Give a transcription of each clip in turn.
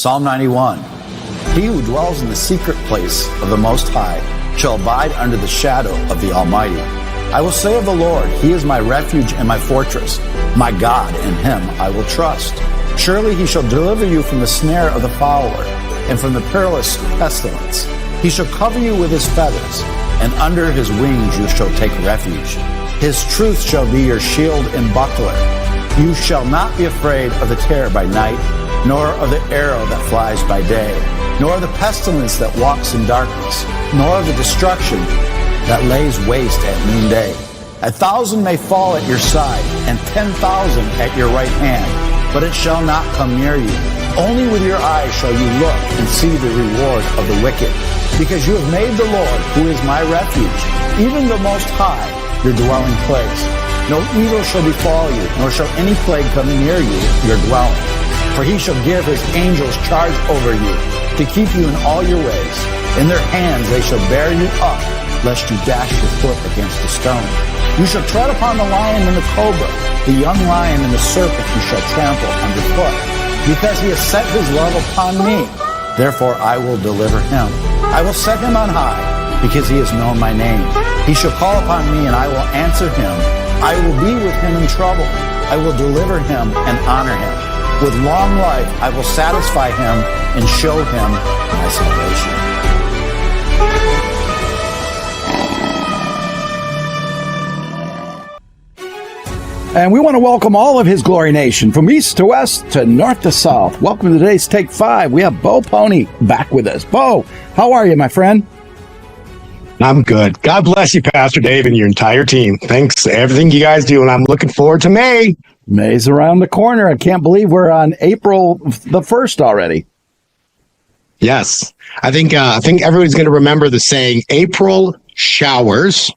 Psalm 91. He who dwells in the secret place of the Most High shall abide under the shadow of the Almighty. I will say of the Lord, He is my refuge and my fortress. My God, in Him I will trust. Surely He shall deliver you from the snare of the fowler and from the perilous pestilence. He shall cover you with His feathers, and under His wings you shall take refuge. His truth shall be your shield and buckler. You shall not be afraid of the terror by night, nor of the arrow that flies by day, nor of the pestilence that walks in darkness, nor of the destruction that lays waste at noonday. 1,000 may fall at your side, and 10,000 at your right hand, but it shall not come near you. Only with your eyes shall you look and see the reward of the wicked, because you have made the Lord, who is my refuge, even the Most High, your dwelling place. No evil shall befall you, nor shall any plague come near you, your dwelling. For He shall give His angels charge over you, to keep you in all your ways. In their hands they shall bear you up, lest you dash your foot against a stone. You shall tread upon the lion and the cobra, the young lion and the serpent you shall trample underfoot. Because He has set His love upon me, therefore I will deliver him. I will set him on high, because he has known my name. He shall call upon me, and I will answer him. I will be with him in trouble. I will deliver him and honor him. With long life I will satisfy him and show him my salvation. And we want to welcome all of His Glory Nation, from east to west to north to south. Welcome to today's Take 5. We have Polny back with us. Bo, how are you, my friend? I'm good. God bless you, Pastor Dave, and your entire team. Thanks for everything you guys do, and I'm looking forward to May. May's around the corner. I can't believe we're on April the 1st already. Yes. I think everybody's going to remember the saying, April showers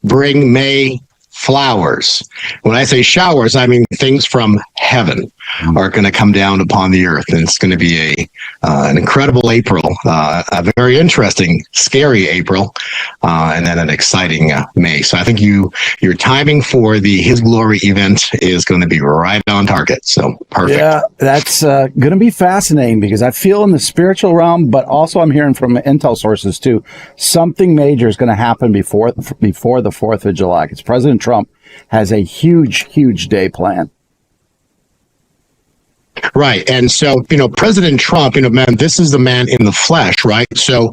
bring May flowers. When I say showers, I mean things from heaven are going to come down upon the earth, and it's going to be an incredible April, a very interesting, scary April, and then an exciting May. So I think your timing for the His Glory event is going to be right on target. So perfect. Yeah, that's going to be fascinating, because I feel in the spiritual realm, but also I'm hearing from intel sources too, something major is going to happen before the 4th of July, because President Trump has a huge day planned. Right. And so, President Trump, man, this is the man in the flesh, right? So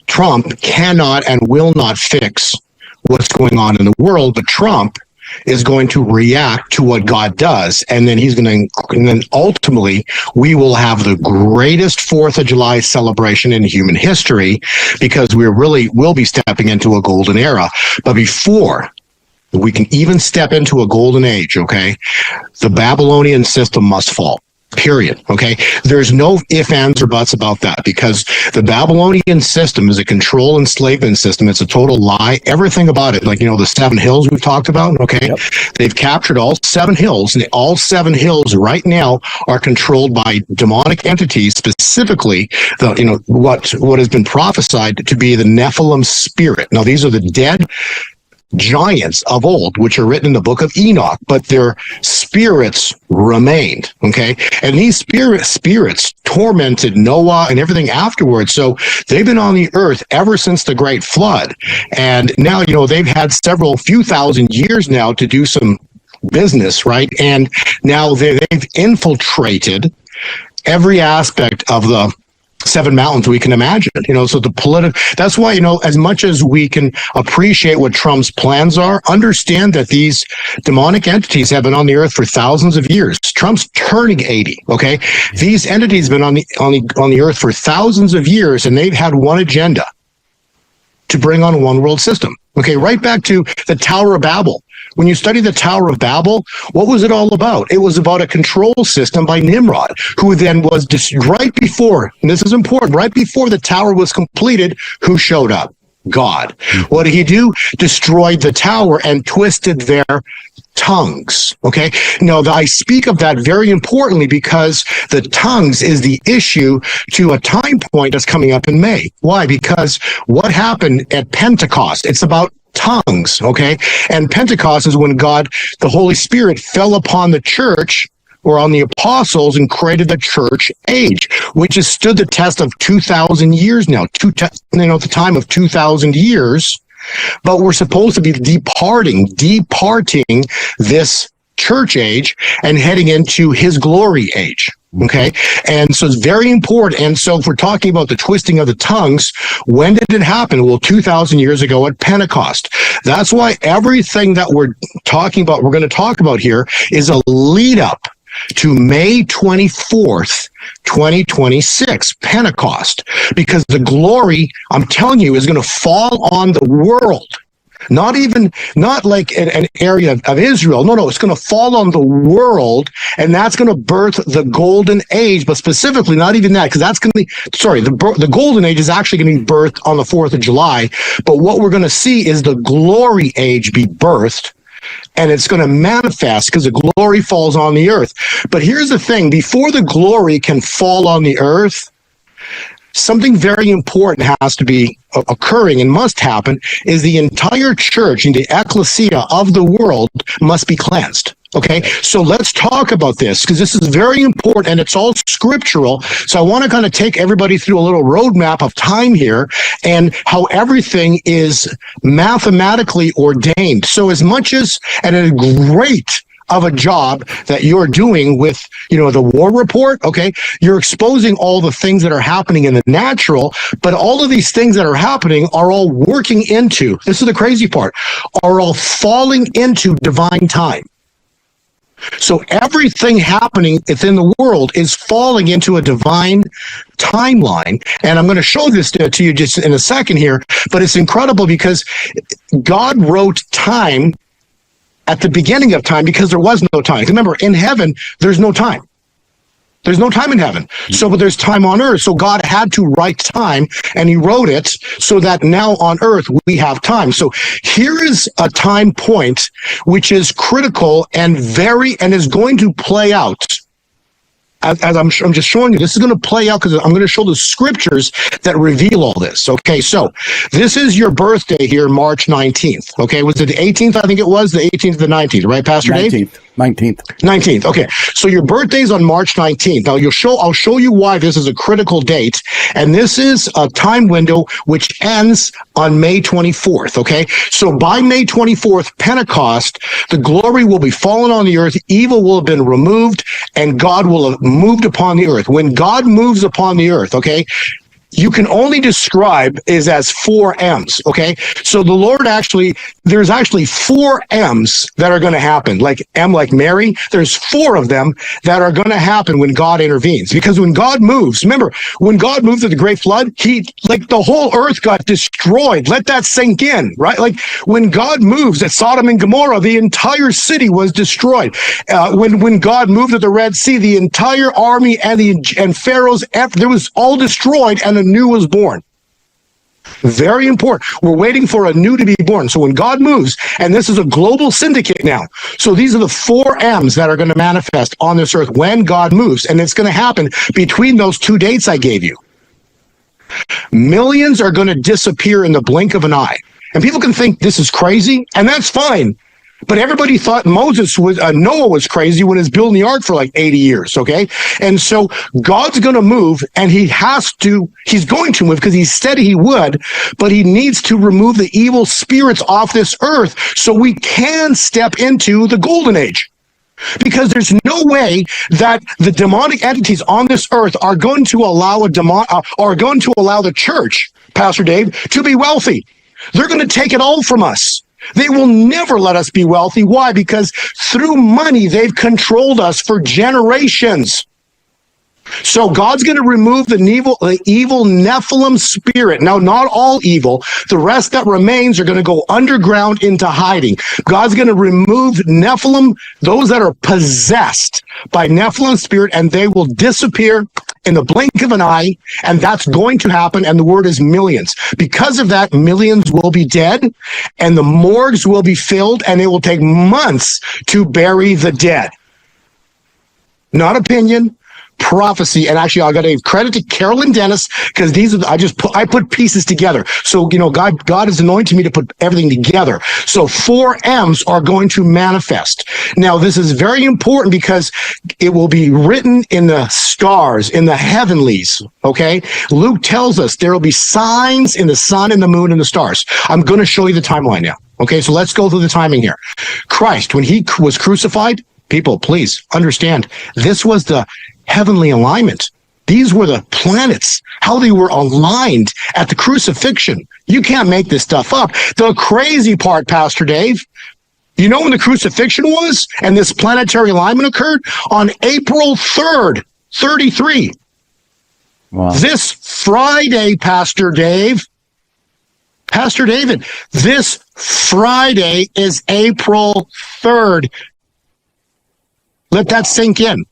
Trump cannot and will not fix what's going on in the world, but Trump is going to react to what God does. And then and then ultimately we will have the greatest 4th of July celebration in human history, because we'll be stepping into a golden era. But before we can even step into a golden age, okay, the Babylonian system must fall. Period. Okay. There's no ifs, ands, or buts about that, because the Babylonian system is a control enslavement system. It's a total lie. Everything about it, like, the 7 hills we've talked about. Okay. Yep. They've captured all 7 hills, and all 7 hills right now are controlled by demonic entities, specifically what has been prophesied to be the Nephilim spirit. Now, these are the dead giants of old, which are written in the book of Enoch, but their spirits remained. Okay. And these spirits tormented Noah and everything afterwards. So they've been on the earth ever since the great flood. And now, they've had few thousand years now to do some business, right? And now they've infiltrated every aspect of the 7 mountains we can imagine, so that's why, as much as we can appreciate what Trump's plans are, understand that these demonic entities have been on the earth for thousands of years. Trump's turning 80. Okay. These entities have been on the earth for thousands of years, and they've had one agenda: to bring on one world system. Okay. Right back to the Tower of Babel. When you study the Tower of Babel, what was it all about? It was about a control system by Nimrod, who then was right before, and this is important, right before the tower was completed, who showed up? God. What did he do? Destroyed the tower and twisted their tongues. Okay. Now, I speak of that very importantly, because the tongues is the issue to a time point that's coming up in May. Why? Because what happened at Pentecost, it's about tongues. Okay. And Pentecost is when God, the Holy Spirit, fell upon the church or on the apostles and created the church age, which has stood the test of 2,000 years now, the time of 2,000 years. But we're supposed to be departing this church age and heading into his glory age. Okay. And so it's very important. And so if we're talking about the twisting of the tongues, when did it happen? Well, 2,000 years ago at Pentecost. That's why everything that we're going to talk about here is a lead up to May 24th, 2026, Pentecost, because the glory, I'm telling you, is going to fall on the world. Not like an area of Israel. No, it's going to fall on the world, and that's going to birth the golden age. But specifically, not even that, because that's going to be, the golden age is actually going to be birthed on the 4th of July. But what we're going to see is the glory age be birthed, and it's going to manifest because the glory falls on the earth. But here's the thing, before the glory can fall on the earth, something very important has to be occurring and must happen is the entire church and the ecclesia of the world must be cleansed. Okay, so let's talk about this because this is very important and it's all scriptural. So I want to kind of take everybody through a little roadmap of time here and how everything is mathematically ordained. So as much as, and a great of a job that you're doing with, the war report, okay? You're exposing all the things that are happening in the natural, but all of these things that are happening are all working into, this is the crazy part, are all falling into divine time. So everything happening within the world is falling into a divine timeline. And I'm going to show this to you just in a second here, but it's incredible because God wrote time at the beginning of time because there was no time. Remember, in heaven, there's no time. There's no time in heaven. So, but there's time on earth. So God had to write time and he wrote it so that now on earth we have time. So here is a time point which is critical and is going to play out. As I'm just showing you, this is going to play out because I'm going to show the scriptures that reveal all this. Okay, so this is your birthday here, March 19th. Okay, was it the 18th? I think it was the 18th to the 19th, right, Pastor 19th, Dave? 19th. Okay, so your birthday's on March 19th. Now I'll show you why this is a critical date, and this is a time window which ends on May 24th. Okay, so by May 24th, Pentecost, the glory will be fallen on the earth, evil will have been removed, and God will have moved upon the earth. When God moves upon the earth, okay, you can only describe is as 4 M's, okay? So the Lord there's actually 4 M's that are going to happen. Like M like Mary, there's 4 of them that are going to happen when God intervenes. Because when God moves, remember, when God moved at the great flood, the whole earth got destroyed. Let that sink in, right? Like when God moves at Sodom and Gomorrah, the entire city was destroyed. When God moved at the Red Sea, the entire army and Pharaoh's, there was all destroyed and a new was born. Very important. We're waiting for a new to be born. So when God moves, and this is a global syndicate now. So these are the 4 M's that are going to manifest on this earth when God moves. And it's going to happen between those 2 dates I gave you. Millions are going to disappear in the blink of an eye. And people can think this is crazy, and that's fine. But everybody thought Noah was crazy when he was building the ark for like 80 years, okay? And so God's going to move, and he's going to move because he said he would, but he needs to remove the evil spirits off this earth so we can step into the golden age. Because there's no way that the demonic entities on this earth are going to allow the church, Pastor Dave, to be wealthy. They're going to take it all from us. They will never let us be wealthy. Why? Because through money, they've controlled us for generations. So God's going to remove the evil Nephilim spirit. Now, not all evil. The rest that remains are going to go underground into hiding. God's going to remove Nephilim, those that are possessed by Nephilim spirit, and they will disappear in the blink of an eye, and that's going to happen, and the word is millions. Because of that, millions will be dead, and the morgues will be filled, and it will take months to bury the dead. Not opinion. prophecy. And actually, I got to give credit to Carolyn Dennis, because I put pieces together. So, God has anointed me to put everything together. So 4 M's are going to manifest. Now, this is very important because it will be written in the stars, in the heavenlies. Okay. Luke tells us there will be signs in the sun and the moon and the stars. I'm going to show you the timeline now. Okay. So let's go through the timing here. Christ, when he was crucified, people, please understand, this was the heavenly alignment. These were the planets, how they were aligned at the crucifixion. You can't make this stuff up. The crazy part, Pastor Dave, you know when the crucifixion was and this planetary alignment occurred? On April 3rd, 33. Wow. This Friday, Pastor David, this Friday is April 3rd. Let that sink in.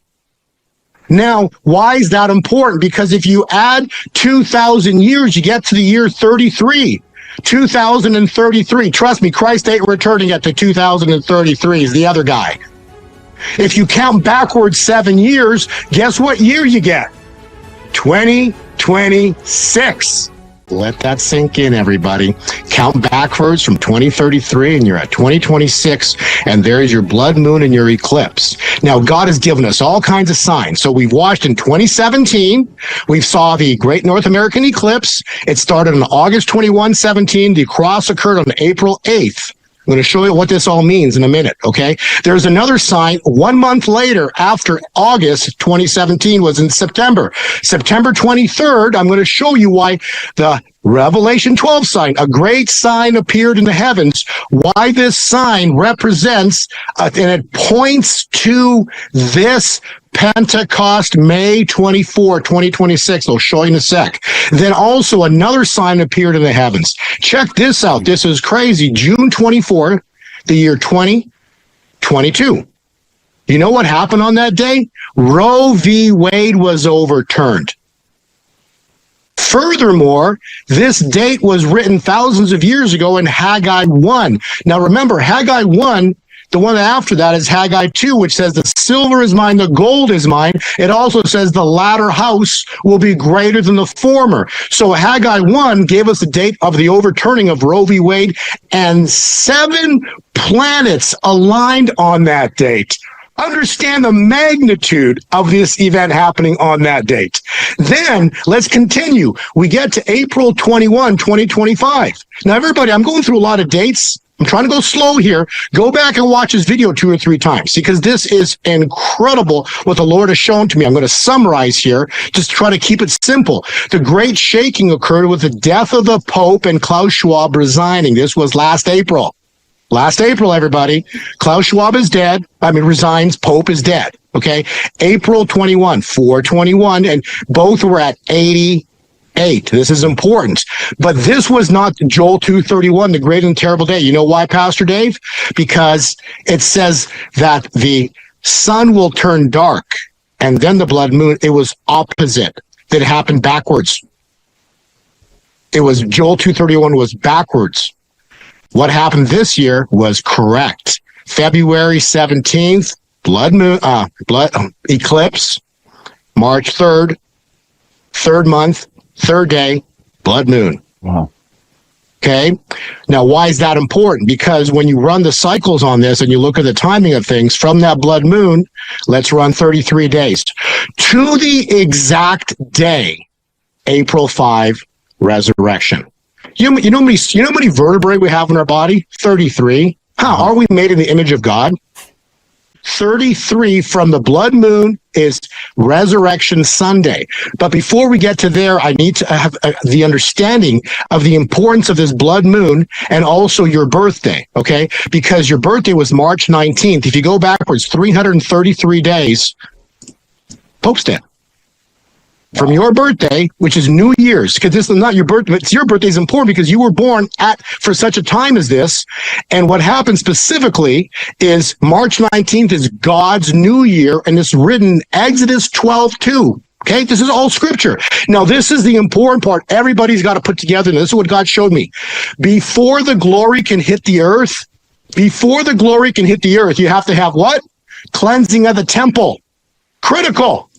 Now, why is that important? Because if you add 2,000 years, you get to the year 33. 2033. Trust me, Christ ain't returning at the 2033 is the other guy. If you count backwards 7 years, guess what year you get? 2026. Let that sink in, everybody. Count backwards from 2033 and you're at 2026, and there's your blood moon and your eclipse. Now, God has given us all kinds of signs. So we've watched in 2017, we saw the Great North American Eclipse. It started on August 21, 17. The cross occurred on April 8th. I'm going to show you what this all means in a minute, okay? There's another sign 1 month later after August 2017 was in September. September 23rd, I'm going to show you why the Revelation 12 sign, a great sign appeared in the heavens, why this sign represents, and it points to this Pentecost, May 24, 2026. I'll show you in a sec. Then also another sign appeared in the heavens. Check this out. This is crazy. June 24, the year 2022. You know what happened on that day? Roe v. Wade was overturned. Furthermore, this date was written thousands of years ago in Haggai 1. Now remember, Haggai 1, the one after that is Haggai 2, which says the silver is mine, the gold is mine. It also says the latter house will be greater than the former. So Haggai 1 gave us the date of the overturning of Roe v. Wade, and 7 planets aligned on that date. Understand the magnitude of this event happening on that date. Then let's continue. We get to April 21, 2025. Now, everybody, I'm going through a lot of dates. I'm trying to go slow here. Go back and watch this video 2 or 3 times, because this is incredible what the Lord has shown to me. I'm going to summarize here, just try to keep it simple. The great shaking occurred with the death of the Pope and Klaus Schwab resigning. This was last April. Last April, everybody. Klaus Schwab is dead. Resigns. Pope is dead. Okay. April 21, 421, and both were at 88. This is important. But this was not Joel 2:31, the great and terrible day. You know why, Pastor Dave? Because it says that the sun will turn dark and then the blood moon. It was opposite. That happened backwards. It was Joel 2:31 was backwards. What happened this year was correct. February 17th, blood eclipse. March 3rd, 3rd month, 3rd day, blood moon. Wow. Okay. Now, why is that important? Because when you run the cycles on this and you look at the timing of things from that blood moon, let's run 33 days to the exact day, April 5, resurrection. You know how many vertebrae we have in our body? 33. Are we made in the image of God? 33 from the blood moon is Resurrection Sunday. But before we get to there, I need to have the understanding of the importance of this blood moon and also your birthday, okay? Because your birthday was March 19th. If you go backwards 333 days, Pope's dead. From your birthday, which is New Year's, because this is not your birthday, but your birthday is important because you were born for such a time as this. And what happened specifically is March 19th is God's New Year, and it's written Exodus 12:2. Okay, this is all scripture. Now, this is the important part. Everybody's got to put together, and this is what God showed me. Before the glory can hit the earth, you have to have what? Cleansing of the temple. Critical.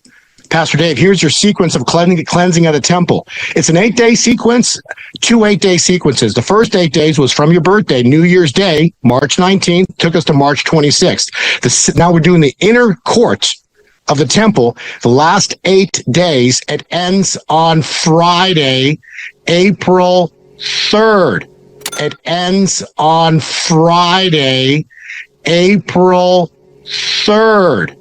Pastor Dave, here's your sequence of cleansing of the temple. It's an 8-day sequence, 2 8-day sequences. The first 8 days was from your birthday, New Year's Day, March 19th, took us to March 26th. Now we're doing the inner court of the temple. The last 8 days, it ends on Friday, April 3rd. It ends on Friday, April 3rd,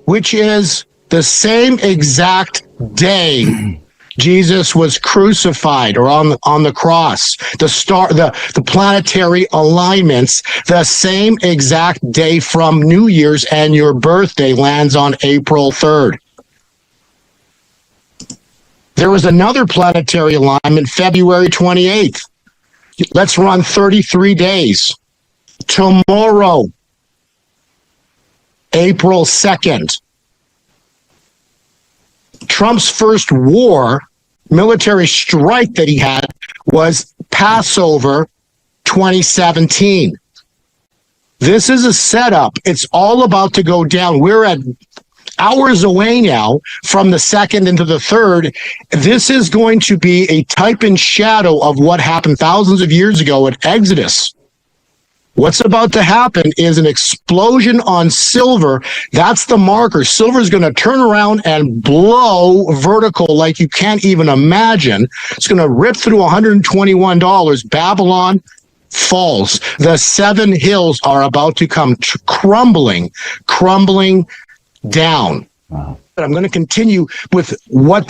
which is the same exact day Jesus was crucified or on the cross. The planetary alignments, the same exact day from New Year's, and your birthday lands on April 3rd. There was another planetary alignment, February 28th. Let's run 33 days. Tomorrow, April 2nd. Trump's first military strike that he had, was Passover 2017. This is a setup. It's all about to go down. We're at hours away now from the 2nd into the 3rd. This is going to be a type and shadow of what happened thousands of years ago at Exodus. What's about to happen is an explosion on silver. That's the marker. Silver is going to turn around and blow vertical like you can't even imagine. It's going to rip through $121. Babylon falls. The 7 hills are about to come crumbling down. Wow. I'm going to continue with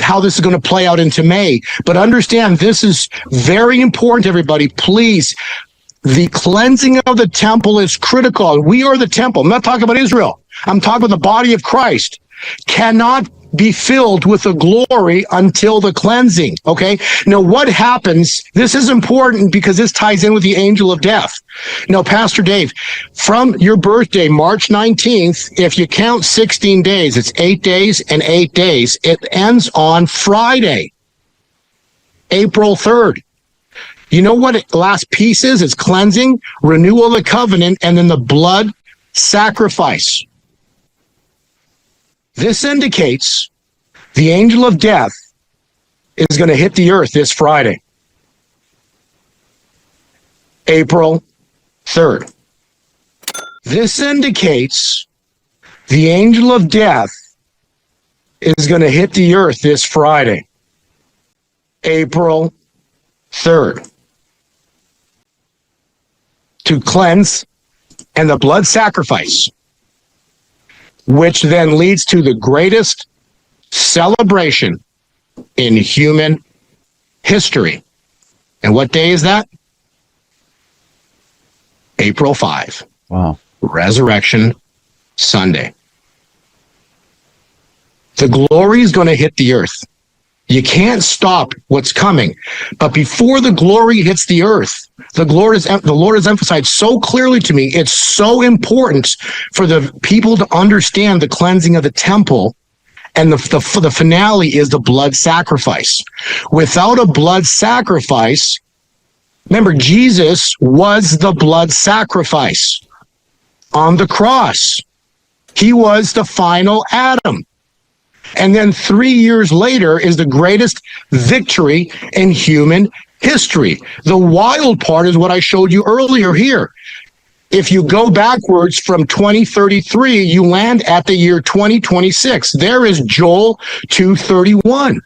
how this is going to play out into May. But understand, this is very important, everybody. Please. The cleansing of the temple is critical. We are the temple. I'm not talking about Israel. I'm talking about the body of Christ. Cannot be filled with the glory until the cleansing. Okay? Now, what happens? This is important because this ties in with the angel of death. Now, Pastor Dave, from your birthday, March 19th, if you count 16 days, it's 8 days and 8 days. It ends on Friday, April 3rd. You know what the last piece is? It's cleansing, renewal of the covenant, and then the blood sacrifice. This indicates the angel of death is going to hit the earth this Friday, April 3rd. This indicates the angel of death is going to hit the earth this Friday, April 3rd. To cleanse and the blood sacrifice, which then leads to the greatest celebration in human history. And what day is that? April 5. Wow. Resurrection Sunday. The glory is going to hit the earth. You can't stop what's coming. But before the glory hits the earth, the Lord has emphasized so clearly to me, it's so important for the people to understand the cleansing of the temple. And the finale is the blood sacrifice. Without a blood sacrifice, remember, Jesus was the blood sacrifice on the cross. He was the final Adam. And then 3 years later is the greatest victory in human history. The wild part is what I showed you earlier here. If you go backwards from 2033, you land at the year 2026. There is Joel 2:31.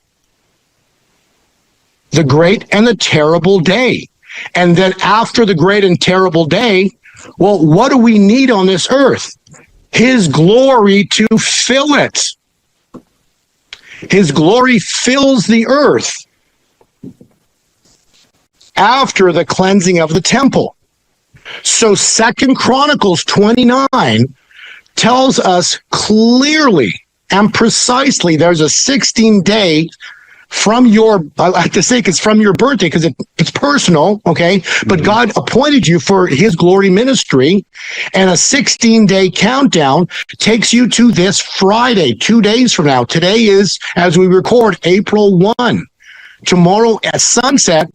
The great and the terrible day. And then after the great and terrible day, well, what do we need on this earth? His glory to fill it. His glory fills the earth after the cleansing of the temple. So 2 Chronicles 29 tells us clearly and precisely there's a 16-day from your, I like to say it's from your birthday because it's personal, okay? But God appointed you for his glory ministry, and a 16-day countdown takes you to this Friday, 2 days from now. Today is, as we record, April 1. Tomorrow at sunset,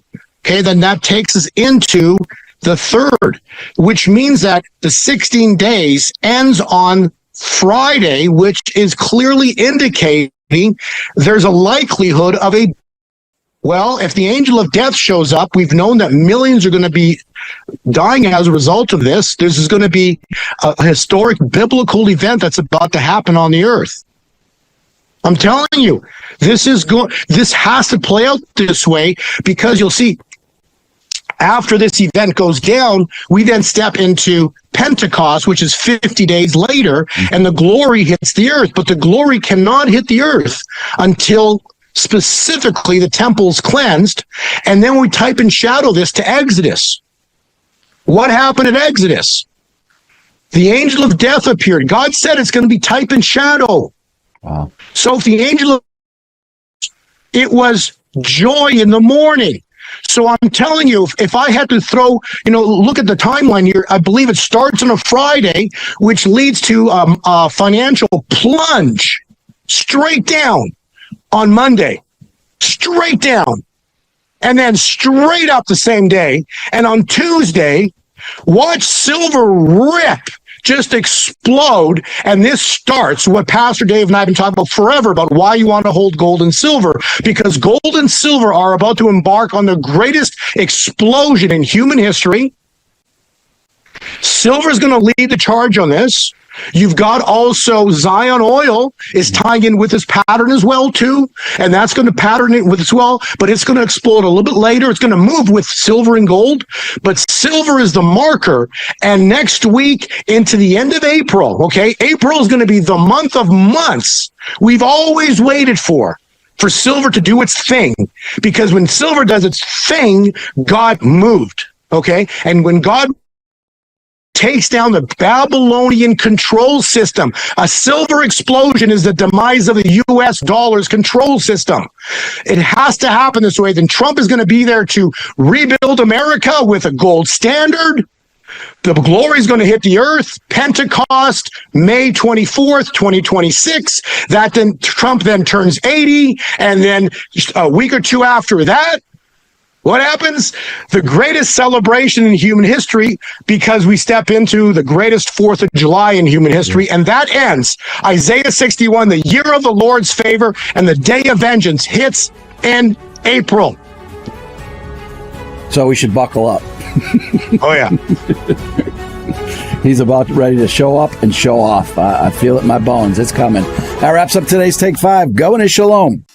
okay, then that takes us into the 3rd, which means that the 16 days ends on Friday, which is clearly indicating there's a likelihood of a, well, if the angel of death shows up, we've known that millions are going to be dying as a result of this. This is going to be a historic biblical event that's about to happen on the earth. I'm telling you, this has to play out this way, because you'll see after this event goes down, we then step into Pentecost, which is 50 days later, and the glory hits the earth. But the glory cannot hit the earth until specifically the temple's cleansed. And then we type in shadow this to Exodus. What happened in Exodus? The angel of death appeared. God said it's going to be type and shadow. Wow. So if the angel, it was joy in the morning. So I'm telling you, if I had to throw, look at the timeline here, I believe it starts on a Friday, which leads to a financial plunge straight down on Monday, straight down, and then straight up the same day. And on Tuesday, watch silver rip, just explode. And this starts what Pastor Dave and I have been talking about forever, about why you want to hold gold and silver, because gold and silver are about to embark on the greatest explosion in human history. Silver is going to lead the charge on this. You've got also Zion Oil is tying in with this pattern as well, too. And that's going to pattern it with as well, but it's going to explode a little bit later. It's going to move with silver and gold, but silver is the marker. And next week into the end of April, okay, April is going to be the month of months we've always waited for silver to do its thing. Because when silver does its thing, God moved, okay? And when God takes down the Babylonian control system. A silver explosion is the demise of the U.S. dollar's control system. It has to happen this way. Then Trump is going to be there to rebuild America with a gold standard. The glory is going to hit the earth. Pentecost, May 24th, 2026. That then Trump then turns 80. And then a week or two after that, what happens? The greatest celebration in human history, because we step into the greatest 4th of July in human history, and that ends. Isaiah 61, the year of the Lord's favor, and the day of vengeance hits in April. So we should buckle up. Oh, yeah. He's about ready to show up and show off. I feel it in my bones. It's coming. That wraps up today's Take 5. Go in a shalom.